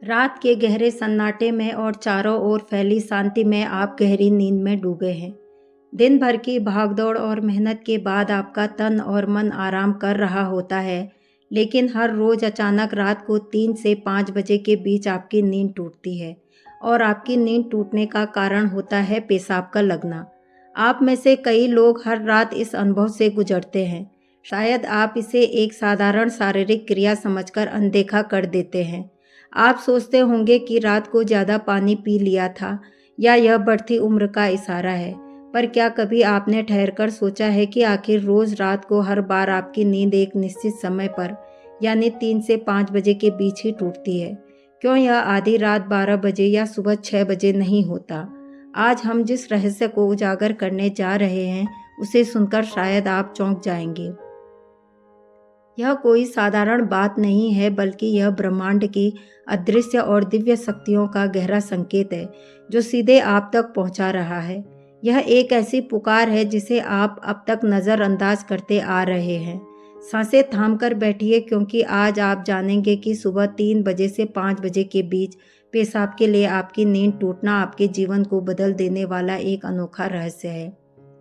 रात के गहरे सन्नाटे में और चारों ओर फैली शांति में आप गहरी नींद में डूबे हैं। दिन भर की भागदौड़ और मेहनत के बाद आपका तन और मन आराम कर रहा होता है, लेकिन हर रोज अचानक रात को 3 से 5 बजे के बीच आपकी नींद टूटती है और आपकी नींद टूटने का कारण होता है पेशाब का लगना। आप में से कई लोग हर रात इस अनुभव से गुजरते हैं। शायद आप इसे एक साधारण शारीरिक क्रिया समझकर अनदेखा कर देते हैं। आप सोचते होंगे कि रात को ज़्यादा पानी पी लिया था या यह बढ़ती उम्र का इशारा है। पर क्या कभी आपने ठहरकर सोचा है कि आखिर रोज़ रात को हर बार आपकी नींद एक निश्चित समय पर यानी 3 से 5 बजे के बीच ही टूटती है? क्यों यह आधी रात 12 बजे या सुबह 6 बजे नहीं होता? आज हम जिस रहस्य को उजागर करने जा रहे हैं उसे सुनकर शायद आप चौंक जाएंगे। यह कोई साधारण बात नहीं है, बल्कि यह ब्रह्मांड की अदृश्य और दिव्य शक्तियों का गहरा संकेत है जो सीधे आप तक पहुंचा रहा है। यह एक ऐसी पुकार है जिसे आप अब तक नज़रअंदाज करते आ रहे हैं। सांसें थामकर बैठिए, क्योंकि आज आप जानेंगे कि सुबह 3 बजे से 5 बजे के बीच पेशाब के लिए आपकी नींद टूटना आपके जीवन को बदल देने वाला एक अनोखा रहस्य है।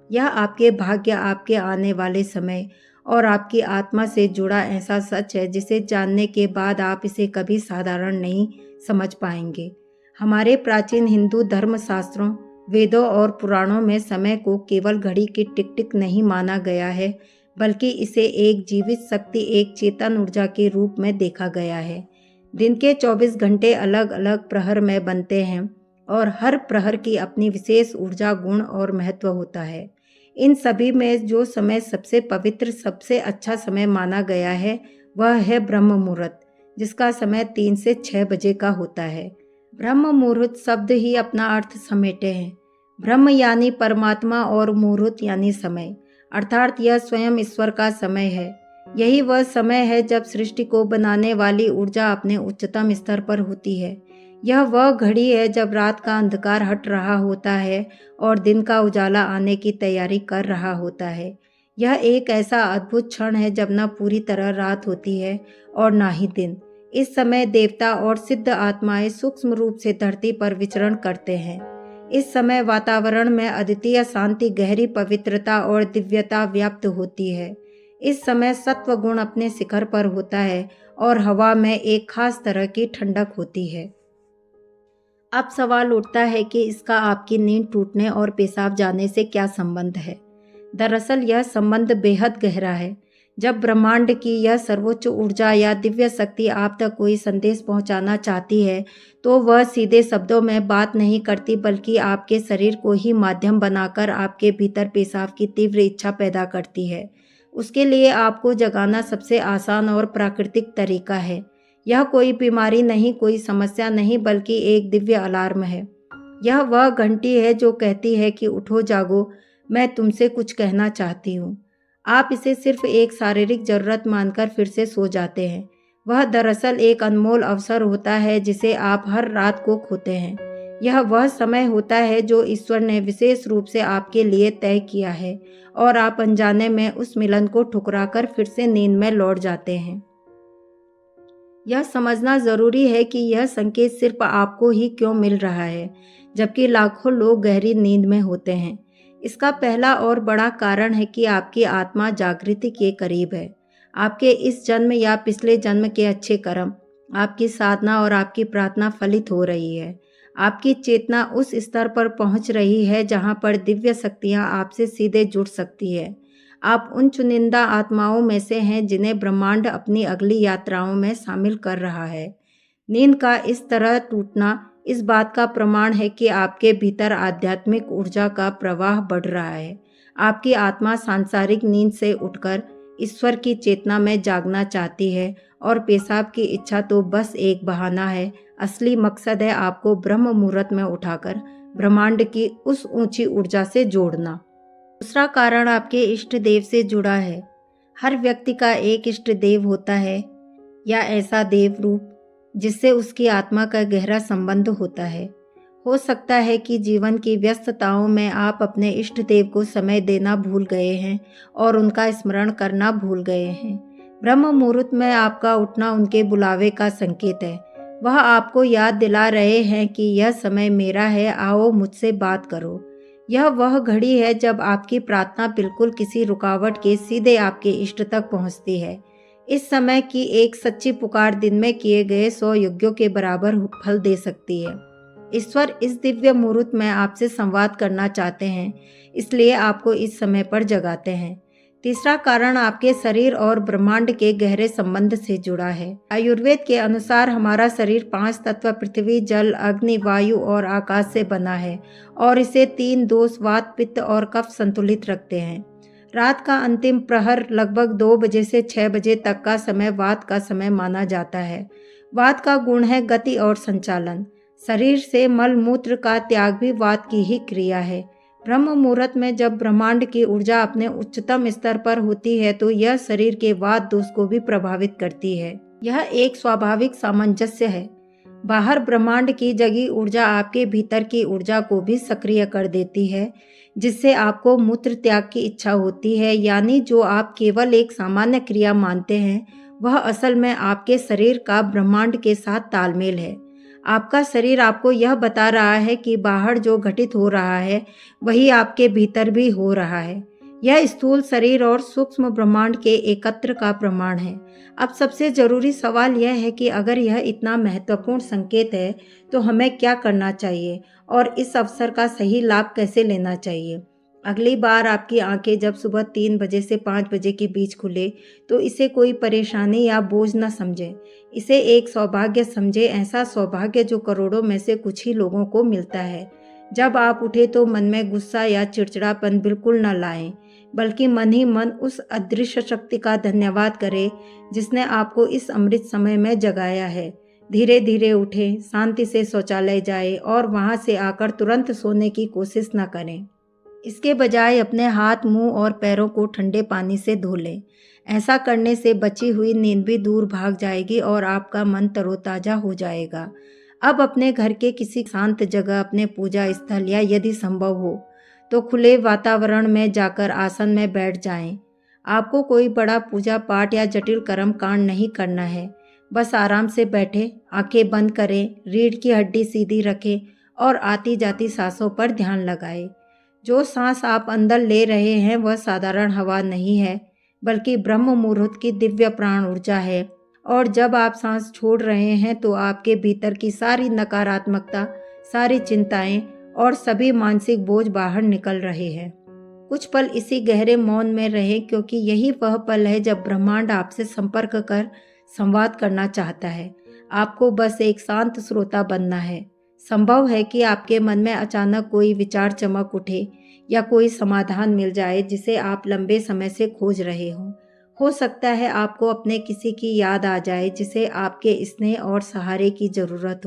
यह आपके भाग्य, आपके आने वाले समय और आपकी आत्मा से जुड़ा ऐसा सच है जिसे जानने के बाद आप इसे कभी साधारण नहीं समझ पाएंगे। हमारे प्राचीन हिंदू धर्मशास्त्रों, वेदों और पुराणों में समय को केवल घड़ी की टिक टिक नहीं माना गया है, बल्कि इसे एक जीवित शक्ति, एक चेतन ऊर्जा के रूप में देखा गया है। दिन के 24 घंटे अलग अलग प्रहर में बनते हैं और हर प्रहर की अपनी विशेष ऊर्जा, गुण और महत्व होता है। इन सभी में जो समय सबसे पवित्र, सबसे अच्छा समय माना गया है वह है ब्रह्म मुहूर्त, जिसका समय 3 से 6 बजे का होता है। ब्रह्म मुहूर्त शब्द ही अपना अर्थ समेटे हैं। ब्रह्म यानी परमात्मा और मुहूर्त यानी समय, अर्थात यह स्वयं ईश्वर का समय है। यही वह समय है जब सृष्टि को बनाने वाली ऊर्जा अपने उच्चतम स्तर पर होती है। यह वह घड़ी है जब रात का अंधकार हट रहा होता है और दिन का उजाला आने की तैयारी कर रहा होता है। यह एक ऐसा अद्भुत क्षण है जब न पूरी तरह रात होती है और ना ही दिन। इस समय देवता और सिद्ध आत्माएं सूक्ष्म रूप से धरती पर विचरण करते हैं। इस समय वातावरण में अद्वितीय शांति, गहरी पवित्रता और दिव्यता व्याप्त होती है। इस समय सत्व गुण अपने शिखर पर होता है और हवा में एक खास तरह की ठंडक होती है। अब सवाल उठता है कि इसका आपकी नींद टूटने और पेशाब जाने से क्या संबंध है। दरअसल यह संबंध बेहद गहरा है। जब ब्रह्मांड की यह सर्वोच्च ऊर्जा या दिव्य शक्ति आप तक कोई संदेश पहुंचाना चाहती है, तो वह सीधे शब्दों में बात नहीं करती, बल्कि आपके शरीर को ही माध्यम बनाकर आपके भीतर पेशाब की तीव्र इच्छा पैदा करती है। उसके लिए आपको जगाना सबसे आसान और प्राकृतिक तरीका है। यह कोई बीमारी नहीं, कोई समस्या नहीं, बल्कि एक दिव्य अलार्म है। यह वह घंटी है जो कहती है कि उठो, जागो, मैं तुमसे कुछ कहना चाहती हूँ। आप इसे सिर्फ एक शारीरिक जरूरत मानकर फिर से सो जाते हैं। वह दरअसल एक अनमोल अवसर होता है जिसे आप हर रात को खोते हैं। यह वह समय होता है जो ईश्वर ने विशेष रूप से आपके लिए तय किया है और आप अनजाने में उस मिलन को ठुकराकर फिर से नींद में लौट जाते हैं। यह समझना जरूरी है कि यह संकेत सिर्फ आपको ही क्यों मिल रहा है, जबकि लाखों लोग गहरी नींद में होते हैं। इसका पहला और बड़ा कारण है कि आपकी आत्मा जागृति के करीब है। आपके इस जन्म या पिछले जन्म के अच्छे कर्म, आपकी साधना और आपकी प्रार्थना फलित हो रही है। आपकी चेतना उस स्तर पर पहुंच रही है जहां पर दिव्य शक्तियां आपसे सीधे जुड़ सकती है। आप उन चुनिंदा आत्माओं में से हैं जिन्हें ब्रह्मांड अपनी अगली यात्राओं में शामिल कर रहा है। नींद का इस तरह टूटना इस बात का प्रमाण है कि आपके भीतर आध्यात्मिक ऊर्जा का प्रवाह बढ़ रहा है। आपकी आत्मा सांसारिक नींद से उठकर ईश्वर की चेतना में जागना चाहती है और पेशाब की इच्छा तो बस एक बहाना है। असली मकसद है आपको ब्रह्म मुहूर्त में उठाकर ब्रह्मांड की उस ऊंची ऊर्जा से जोड़ना। दूसरा कारण आपके इष्ट देव से जुड़ा है। हर व्यक्ति का एक इष्ट देव होता है या ऐसा देव रूप जिससे उसकी आत्मा का गहरा संबंध होता है। हो सकता है कि जीवन की व्यस्तताओं में आप अपने इष्ट देव को समय देना भूल गए हैं और उनका स्मरण करना भूल गए हैं। ब्रह्म मुहूर्त में आपका उठना उनके बुलावे का संकेत है। वह आपको याद दिला रहे हैं कि यह समय मेरा है, आओ मुझसे बात करो। यह वह घड़ी है जब आपकी प्रार्थना बिल्कुल किसी रुकावट के सीधे आपके इष्ट तक पहुंचती है। इस समय की एक सच्ची पुकार दिन में किए गए 100 यज्ञों के बराबर फल दे सकती है। ईश्वर इस दिव्य मुहूर्त में आपसे संवाद करना चाहते हैं, इसलिए आपको इस समय पर जगाते हैं। तीसरा कारण आपके शरीर और ब्रह्मांड के गहरे संबंध से जुड़ा है। आयुर्वेद के अनुसार हमारा शरीर 5 तत्व पृथ्वी, जल, अग्नि, वायु और आकाश से बना है और इसे 3 दोष वात, पित्त और कफ संतुलित रखते हैं। रात का अंतिम प्रहर लगभग 2 बजे से 6 बजे तक का समय वात का समय माना जाता है। वात का गुण है गति और संचालन। शरीर से मल मूत्र का त्याग भी वात की ही क्रिया है। ब्रह्म मुहूर्त में जब ब्रह्मांड की ऊर्जा अपने उच्चतम स्तर पर होती है तो यह शरीर के वात दोष को भी प्रभावित करती है। यह एक स्वाभाविक सामंजस्य है। बाहर ब्रह्मांड की जगी ऊर्जा आपके भीतर की ऊर्जा को भी सक्रिय कर देती है, जिससे आपको मूत्र त्याग की इच्छा होती है। यानी जो आप केवल एक सामान्य क्रिया मानते हैं, वह असल में आपके शरीर का ब्रह्मांड के साथ तालमेल है। आपका शरीर आपको यह बता रहा है कि बाहर जो घटित हो रहा है वही आपके भीतर भी हो रहा है। यह स्थूल शरीर और सूक्ष्म ब्रह्मांड के एकत्र का प्रमाण है। अब सबसे जरूरी सवाल यह है कि अगर यह इतना महत्वपूर्ण संकेत है तो हमें क्या करना चाहिए और इस अवसर का सही लाभ कैसे लेना चाहिए। अगली बार आपकी आंखें जब सुबह 3 बजे से 5 बजे के बीच खुले तो इसे कोई परेशानी या बोझ न समझें। इसे एक सौभाग्य समझें, ऐसा सौभाग्य जो करोड़ों में से कुछ ही लोगों को मिलता है। जब आप उठे तो मन में गुस्सा या चिड़चिड़ापन बिल्कुल न लाएं, बल्कि मन ही मन उस अदृश्य शक्ति का धन्यवाद करें जिसने आपको इस अमृत समय में जगाया है। धीरे धीरे उठें, शांति से शौचालय जाएं और वहां से आकर तुरंत सोने की कोशिश न करें। इसके बजाय अपने हाथ, मुंह और पैरों को ठंडे पानी से धो लें। ऐसा करने से बची हुई नींद भी दूर भाग जाएगी और आपका मन तरोताजा हो जाएगा। अब अपने घर के किसी शांत जगह, अपने पूजा स्थल या यदि संभव हो तो खुले वातावरण में जाकर आसन में बैठ जाएं। आपको कोई बड़ा पूजा पाठ या जटिल कर्म कांड नहीं करना है। बस आराम से बैठे, आंखें बंद करें, रीढ़ की हड्डी सीधी रखें और आती जाती सांसों पर ध्यान लगाएं। जो सांस आप अंदर ले रहे हैं वह साधारण हवा नहीं है, बल्कि ब्रह्म मुहूर्त की दिव्य प्राण ऊर्जा है। और जब आप सांस छोड़ रहे हैं तो आपके भीतर की सारी नकारात्मकता, सारी चिंताएं और सभी मानसिक बोझ बाहर निकल रहे हैं। कुछ पल इसी गहरे मौन में रहें, क्योंकि यही वह पल है जब ब्रह्मांड आपसे संपर्क कर संवाद करना चाहता है। आपको बस एक शांत श्रोता बनना है। संभव है कि आपके मन में अचानक कोई विचार चमक उठे या कोई समाधान मिल जाए जिसे आप लंबे समय से खोज रहे हों। हो सकता है आपको अपने किसी की याद आ जाए जिसे आपके स्नेह और सहारे की ज़रूरत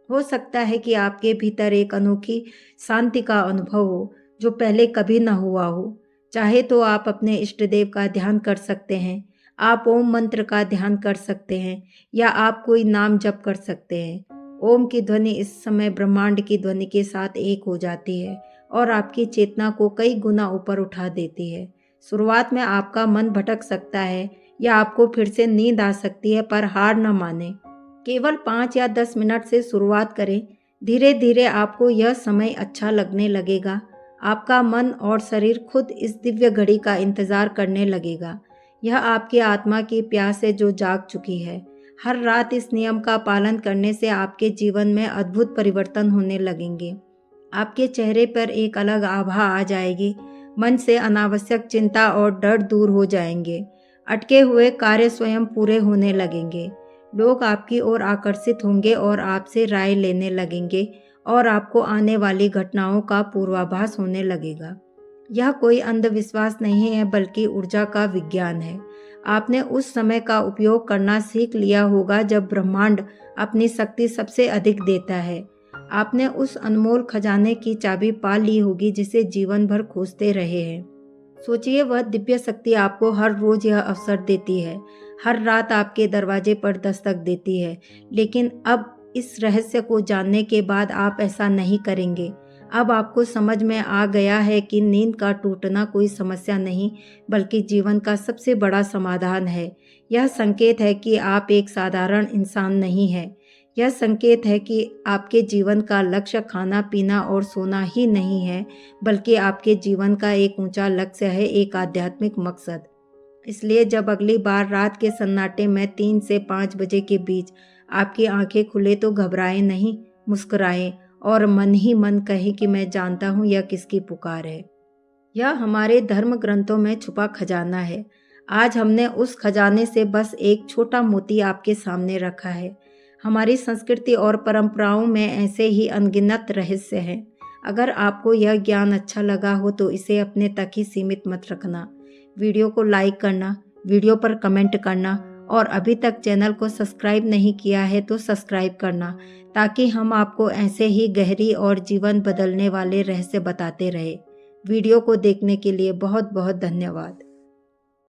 हो सकता है कि आपके भीतर एक अनोखी शांति का अनुभव हो जो पहले कभी न हुआ हो। चाहे तो आप अपने इष्ट देव का ध्यान कर सकते हैं, आप ओम मंत्र का ध्यान कर सकते हैं या आप कोई नाम जप कर सकते हैं। ओम की ध्वनि इस समय ब्रह्मांड की ध्वनि के साथ एक हो जाती है और आपकी चेतना को कई गुना ऊपर उठा देती है। शुरुआत में आपका मन भटक सकता है या आपको फिर से नींद आ सकती है, पर हार न माने। केवल 5 या 10 मिनट से शुरुआत करें। धीरे धीरे आपको यह समय अच्छा लगने लगेगा। आपका मन और शरीर खुद इस दिव्य घड़ी का इंतजार करने लगेगा। यह आपकी आत्मा की प्यास है जो जाग चुकी है। हर रात इस नियम का पालन करने से आपके जीवन में अद्भुत परिवर्तन होने लगेंगे। आपके चेहरे पर एक अलग आभा आ जाएगी। मन से अनावश्यक चिंता और डर दूर हो जाएंगे। अटके हुए कार्य स्वयं पूरे होने लगेंगे। लोग आपकी ओर आकर्षित होंगे और आपसे राय लेने लगेंगे और आपको आने वाली घटनाओं का पूर्वाभास होने लगेगा। यह कोई अंधविश्वास नहीं है, बल्कि ऊर्जा का विज्ञान है। आपने उस समय का उपयोग करना सीख लिया होगा जब ब्रह्मांड अपनी शक्ति सबसे अधिक देता है। आपने उस अनमोल खजाने की चाबी पा ली होगी जिसे जीवन भर खोजते रहे हैं। सोचिए, वह दिव्य शक्ति आपको हर रोज यह अवसर देती है, हर रात आपके दरवाजे पर दस्तक देती है। लेकिन अब इस रहस्य को जानने के बाद आप ऐसा नहीं करेंगे। अब आपको समझ में आ गया है कि नींद का टूटना कोई समस्या नहीं, बल्कि जीवन का सबसे बड़ा समाधान है। यह संकेत है कि आप एक साधारण इंसान नहीं हैं। यह संकेत है कि आपके जीवन का लक्ष्य खाना पीना और सोना ही नहीं है, बल्कि आपके जीवन का एक ऊंचा लक्ष्य है, एक आध्यात्मिक मकसद। इसलिए जब अगली बार रात के सन्नाटे में 3 से 5 बजे के बीच आपकी आंखें खुले तो घबराएं नहीं, मुस्कुराएं और मन ही मन कहें कि मैं जानता हूँ यह किसकी पुकार है। यह हमारे धर्म ग्रंथों में छुपा खजाना है। आज हमने उस खजाने से बस एक छोटा मोती आपके सामने रखा है। हमारी संस्कृति और परंपराओं में ऐसे ही अनगिनत रहस्य हैं। अगर आपको यह ज्ञान अच्छा लगा हो तो इसे अपने तक ही सीमित मत रखना। वीडियो को लाइक करना, वीडियो पर कमेंट करना और अभी तक चैनल को सब्सक्राइब नहीं किया है तो सब्सक्राइब करना, ताकि हम आपको ऐसे ही गहरी और जीवन बदलने वाले रहस्य बताते रहे। वीडियो को देखने के लिए बहुत बहुत धन्यवाद।